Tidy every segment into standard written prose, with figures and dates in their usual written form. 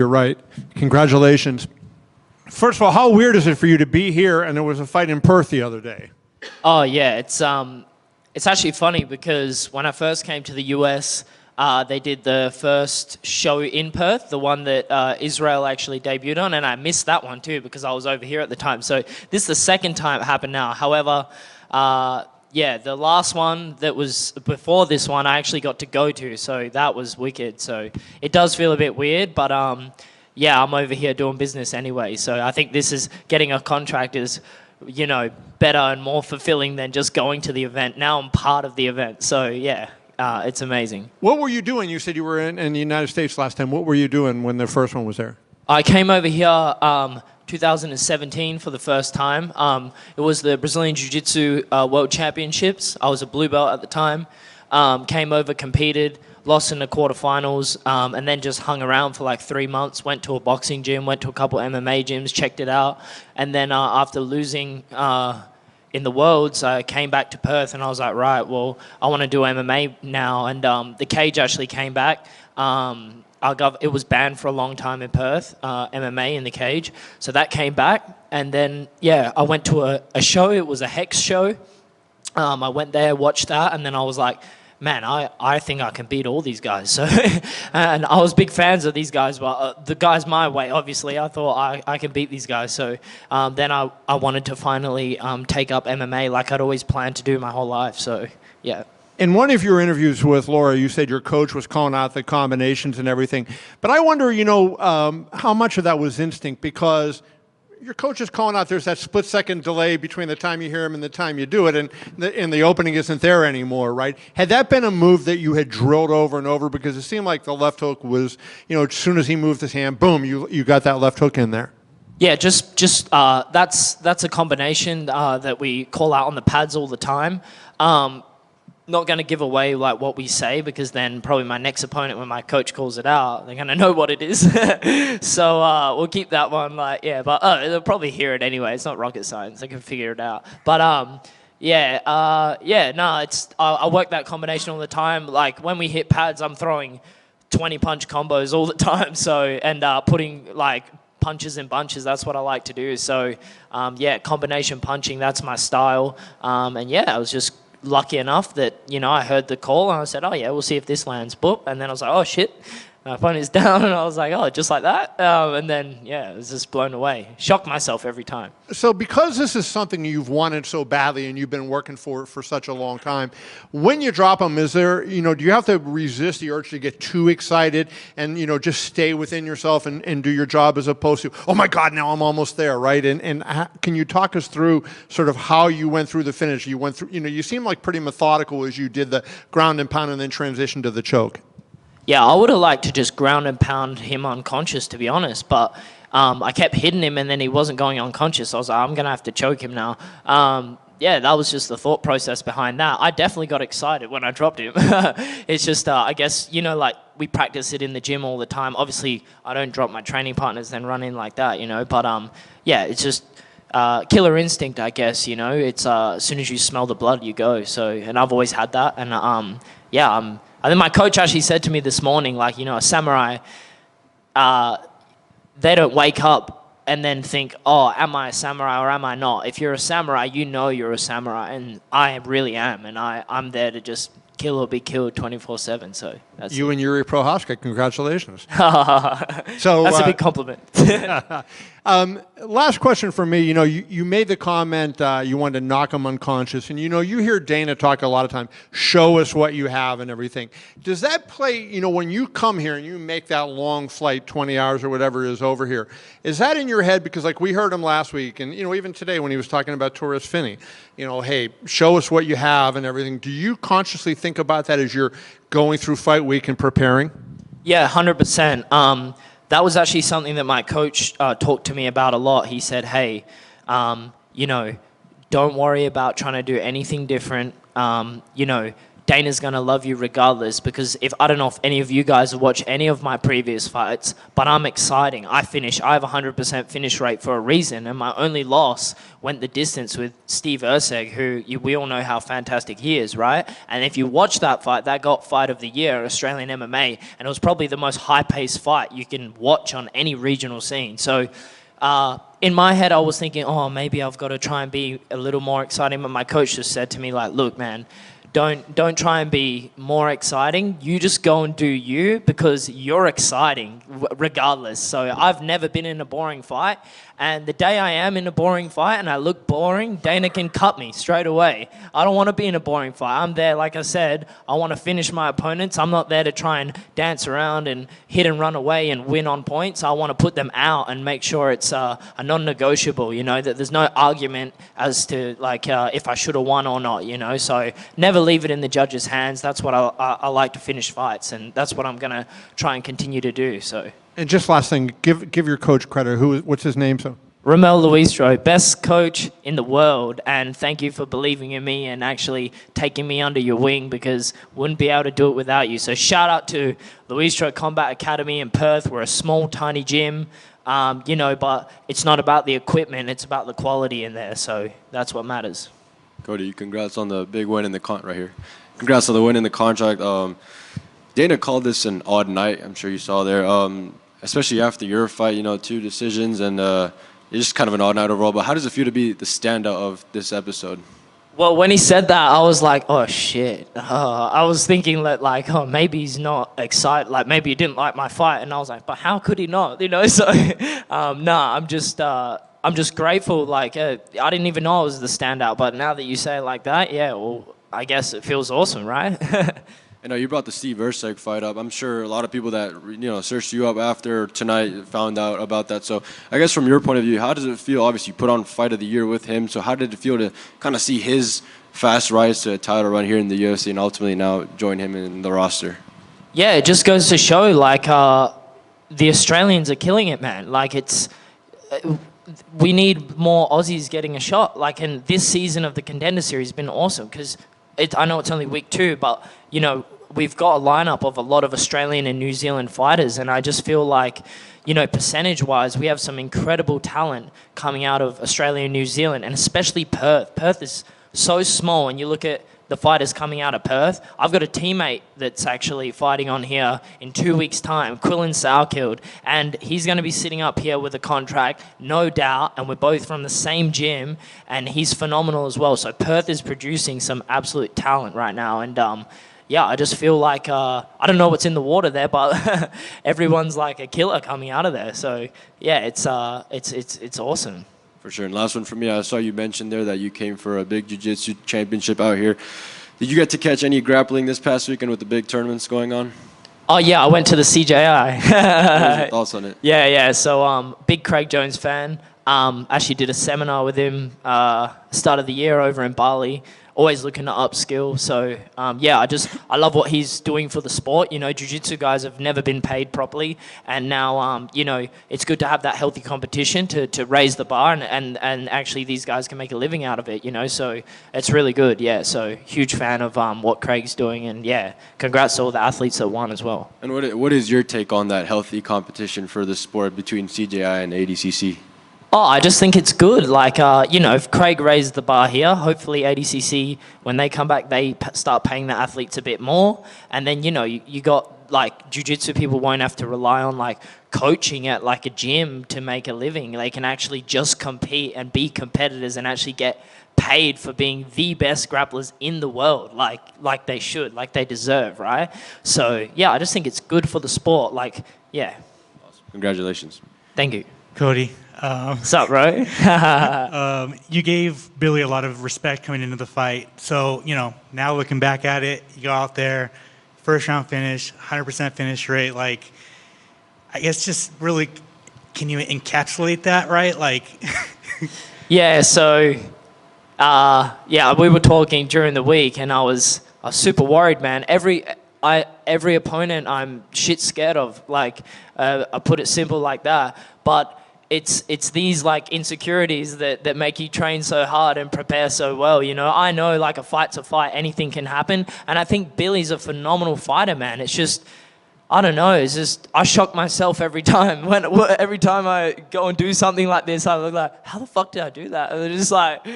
You're right. Congratulations. First of all, how weird is it for you to be here and there was a fight in Perth the other day? Oh yeah, it's actually funny because when I first came to the US, they did the first show in Perth, the one that Israel actually debuted on, and I missed that one too because I was over here at the time. So this is the second time it happened now. However, yeah, the last one that was before this one, I actually got to go to, so that was wicked. So it does feel a bit weird, but yeah, I'm over here doing business anyway. So I think this is getting a contract is, you know, better and more fulfilling than just going to the event. Now I'm part of the event, so yeah, it's amazing. What were you doing? You said you were in the United States last time. What were you doing when the first one was there? I came over here 2017 for the first time. It was the Brazilian Jiu-Jitsu World Championships. I was a blue belt at the time. Came over, competed, lost in the quarterfinals, and then just hung around for like 3 months. Went to a boxing gym, went to a couple MMA gyms, checked it out. And then after losing in the Worlds, I came back to Perth and I was like, right, well, I want to do MMA now. And the cage actually came back. It was banned for a long time in Perth, MMA in the cage. So that came back. And then, yeah, I went to a show. It was a Hex show. I went there, watched that, and then I was like, man, I think I can beat all these guys. So, and I was big fans of these guys, but the guys my way, obviously, I thought I can beat these guys. So then I wanted to finally take up MMA like I'd always planned to do my whole life. So, yeah. In one of your interviews with Laura, you said your coach was calling out the combinations and everything. But I wonder, you know, how much of that was instinct, because your coach is calling out there's that split-second delay between the time you hear him and the time you do it, and the opening isn't there anymore, right? Had that been a move that you had drilled over and over? Because it seemed like the left hook was, you know, as soon as he moved his hand, boom, you got that left hook in there. Yeah, just that's a combination that we call out on the pads all the time. Not going to give away like what we say, because then probably my next opponent, when my coach calls it out, they're going to know what it is. So we'll keep that one like, yeah, but they'll probably hear it anyway. It's not rocket science. They can figure it out. But I work that combination all the time. Like when we hit pads, I'm throwing 20 punch combos all the time. So, and putting like punches in bunches, that's what I like to do. So yeah, combination punching, that's my style. And yeah, I was just lucky enough that, you know, I heard the call and I said, oh yeah, we'll see if this lands. Boop. And then I was like, oh shit, my phone is down. And I was like, oh, just like that. And then, yeah, it was just blown away. Shocked myself every time. So because this is something you've wanted so badly and you've been working for such a long time, when you drop them, is there, you know, do you have to resist the urge to get too excited and, you know, just stay within yourself and do your job, as opposed to, oh my God, now I'm almost there, right? And can you talk us through sort of how you went through the finish? You went through, you know, you seem like pretty methodical as you did the ground and pound and then transition to the choke. Yeah, I would have liked to just ground and pound him unconscious, to be honest, but I kept hitting him and then he wasn't going unconscious. I was like, I'm going to have to choke him now. Yeah, that was just the thought process behind that. I definitely got excited when I dropped him. It's just, I guess, you know, like we practice it in the gym all the time. Obviously, I don't drop my training partners then run in like that, you know, but yeah, it's just killer instinct, I guess, you know. It's as soon as you smell the blood, you go. So, and I've always had that. And yeah, I think my coach actually said to me this morning, like, you know, a samurai, they don't wake up and then think, oh, am I a samurai or am I not? If you're a samurai, you know you're a samurai, and I really am, and I'm there to just kill or be killed 24/7. So that's you and Yuri Prohaska, congratulations. So that's a big compliment. Last question for me. You know, you made the comment you wanted to knock them unconscious, and you know, you hear Dana talk a lot of times, show us what you have and everything. Does that play, you know, when you come here and you make that long flight, 20 hours or whatever it is over here, is that in your head? Because like we heard him last week, and you know, even today when he was talking about Torres Finney, you know, hey, show us what you have and everything. Do you consciously think about that as you're going through fight week and preparing? Yeah, 100%. That was actually something that my coach talked to me about a lot. He said, hey, you know, don't worry about trying to do anything different. You know, Dana's going to love you regardless, because I don't know if any of you guys have watched any of my previous fights, but I'm exciting. I have a 100% finish rate for a reason, and my only loss went the distance with Steve Erceg, who we all know how fantastic he is, right? And if you watch that fight, that got Fight of the Year, Australian MMA, and it was probably the most high-paced fight you can watch on any regional scene. So in my head, I was thinking, oh, maybe I've got to try and be a little more exciting. But my coach just said to me, like, look, man, don't try and be more exciting. You just go and do you, because you're exciting regardless. So I've never been in a boring fight. And the day I am in a boring fight and I look boring, Dana can cut me straight away. I don't want to be in a boring fight. I'm there, like I said, I want to finish my opponents. I'm not there to try and dance around and hit and run away and win on points. I want to put them out and make sure it's a non-negotiable, that there's no argument as to, if I should have won or not, So never leave it in the judge's hands. That's what I like to finish fights, and that's what I'm going to try and continue to do, so... And just last thing, give your coach credit. What's his name? So Romel Luistro, best coach in the world, and thank you for believing in me and actually taking me under your wing, because wouldn't be able to do it without you. So shout out to Luistro Combat Academy in Perth. We're a small, tiny gym, but it's not about the equipment, it's about the quality in there. So that's what matters. Cody, congrats on the big win in the right here. Congrats on the win in the contract. Dana called this an odd night. I'm sure you saw there. Especially after your fight, 2 decisions, and it's just kind of an odd night overall. But how does it feel to be the standout of this episode? Well, when he said that, I was like, oh, shit. I was thinking that, maybe he's not excited. Maybe he didn't like my fight. And I was like, but how could he not? So, I'm just grateful. I didn't even know I was the standout. But now that you say it like that, yeah, well, I guess it feels awesome, right? I know you brought the Steve Erceg fight up. I'm sure a lot of people that searched you up after tonight found out about that. So I guess from your point of view, how does it feel? Obviously, you put on Fight of the Year with him. So how did it feel to kind of see his fast rise to a title run here in the UFC and ultimately now join him in the roster? Yeah, it just goes to show the Australians are killing it, man. We need more Aussies getting a shot. And this season of the Contender Series has been awesome, because I know it's only week 2, but, we've got a lineup of a lot of Australian and New Zealand fighters, and I just feel like, percentage-wise, we have some incredible talent coming out of Australia and New Zealand, and especially Perth. Perth is so small, and you look at the fighters coming out of Perth. I've got a teammate that's actually fighting on here in 2 weeks' time, Quillan Salkild, and he's going to be sitting up here with a contract, no doubt, and we're both from the same gym, and he's phenomenal as well. So Perth is producing some absolute talent right now, and I just feel like, I don't know what's in the water there, but everyone's like a killer coming out of there. So yeah, it's awesome. For sure. And last one for me, I saw you mention there that you came for a big jiu-jitsu championship out here. Did you get to catch any grappling this past weekend with the big tournaments going on? Oh, yeah, I went to the CJI. What was your thoughts on it? Yeah. So, big Craig Jones fan. Actually did a seminar with him start of the year over in Bali. Always looking to upskill. So, I love what he's doing for the sport. Jiu-jitsu guys have never been paid properly. And now, it's good to have that healthy competition to raise the bar. And actually, these guys can make a living out of it, So, it's really good, yeah. So, huge fan of what Craig's doing. And, yeah, congrats to all the athletes that won as well. And what is your take on that healthy competition for the sport between CJI and ADCC? Oh, I just think it's good. If Craig raised the bar here, hopefully ADCC, when they come back, they start paying the athletes a bit more. And then, you got, jiu-jitsu people won't have to rely on, coaching at, a gym to make a living. They can actually just compete and be competitors and actually get paid for being the best grapplers in the world, like they should, like they deserve, right? So, yeah, I just think it's good for the sport. Yeah. Awesome. Congratulations. Thank you. Cody. What's up, bro? You gave Billy a lot of respect coming into the fight. So, now looking back at it, you go out there, first round finish, 100% finish rate. I guess just really, can you encapsulate that, right? Yeah, so, we were talking during the week, and I was super worried, man. Every opponent I'm shit scared of. I put it simple like that. But it's these like insecurities that make you train so hard and prepare so well. You know, I know like a fight's a fight, anything can happen, and I think Billy's a phenomenal fighter, man. It's just, I don't know. It's just I shock myself every time. Every time I go and do something like this, I look like, how the fuck did I do that? And it's just like,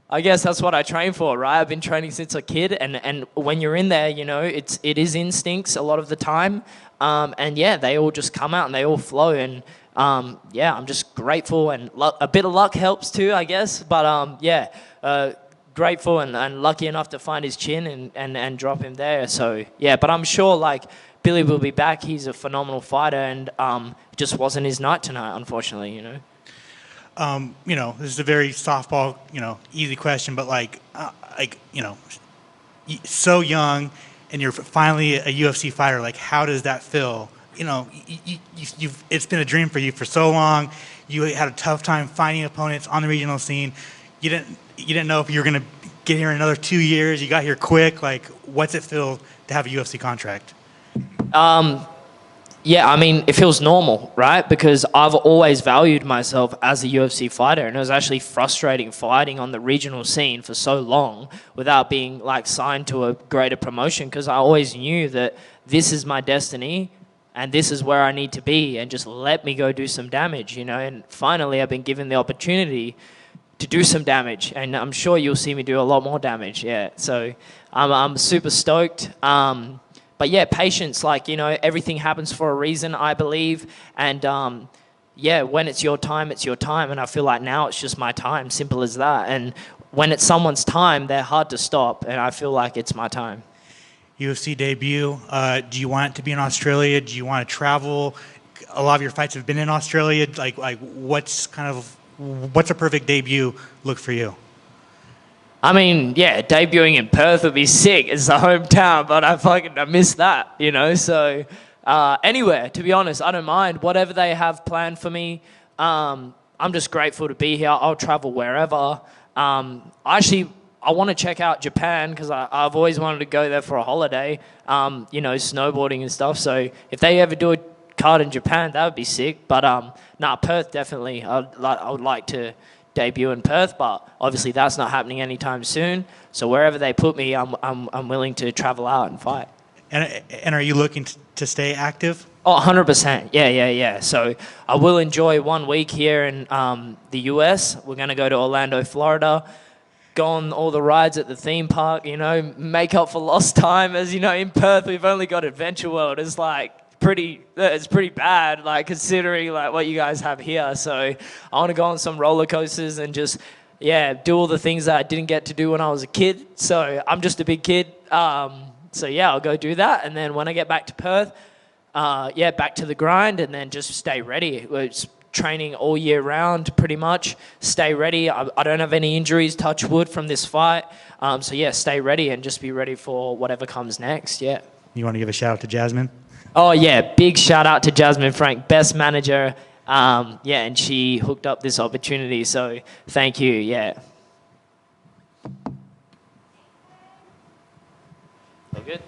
I guess that's what I train for, right? I've been training since a kid, and when you're in there, you know, it is instincts a lot of the time, and yeah, they all just come out and they all flow, and yeah, I'm just grateful, and a bit of luck helps too, I guess, but yeah, grateful and lucky enough to find his chin and drop him there. So yeah, but I'm sure like Billy will be back. He's a phenomenal fighter, and it just wasn't his night tonight, unfortunately, you know. You know, this is a very softball, you know, easy question, but like, you know, so young, and you're finally a UFC fighter. Like, how does that feel? You know, you've it's been a dream for you for so long. You had a tough time finding opponents on the regional scene. You didn't know if you were gonna get here in another 2 years. You got here quick. Like, what's it feel to have a UFC contract? Yeah, I mean, it feels normal, right? Because I've always valued myself as a UFC fighter, and it was actually frustrating fighting on the regional scene for so long without being like signed to a greater promotion, because I always knew that this is my destiny and this is where I need to be, and just let me go do some damage, you know? And finally, I've been given the opportunity to do some damage, and I'm sure you'll see me do a lot more damage, yeah. So I'm super stoked. But yeah, patience, like, you know, everything happens for a reason, I believe. And yeah, when it's your time, it's your time. And I feel like now it's just my time, simple as that. And when it's someone's time, they're hard to stop. And I feel like it's my time. UFC debut. Do you want it to be in Australia? Do you want to travel? A lot of your fights have been in Australia. Like what's a perfect debut look for you? I mean, yeah, debuting in Perth would be sick. It's the hometown, but I miss that, you know? So anywhere, to be honest, I don't mind. Whatever they have planned for me, I'm just grateful to be here. I'll travel wherever. I want to check out Japan, because I've always wanted to go there for a holiday, you know, snowboarding and stuff. So if they ever do a card in Japan, that would be sick. But nah, Perth definitely. I would like to debut in Perth, but obviously that's not happening anytime soon. So wherever they put me, I'm willing to travel out and fight. And are you looking to stay active? Oh, 100%. Yeah. So I will enjoy 1 week here in the US. We're going to go to Orlando, Florida, go on all the rides at the theme park, you know, make up for lost time. As you know, in Perth, we've only got Adventure World. It's pretty bad, like, considering like what you guys have here. So I want to go on some roller coasters and just, yeah, do all the things that I didn't get to do when I was a kid. So I'm just a big kid. So yeah, I'll go do that. And then when I get back to Perth, yeah, back to the grind, and then just stay ready. It's training all year round, pretty much. Stay ready. I don't have any injuries, touch wood, from this fight. So yeah, stay ready and just be ready for whatever comes next. Yeah. You want to give a shout out to Jasmine? Oh yeah, big shout out to Jasmine Frank, best manager. Yeah, and she hooked up this opportunity, so thank you. Yeah. All good.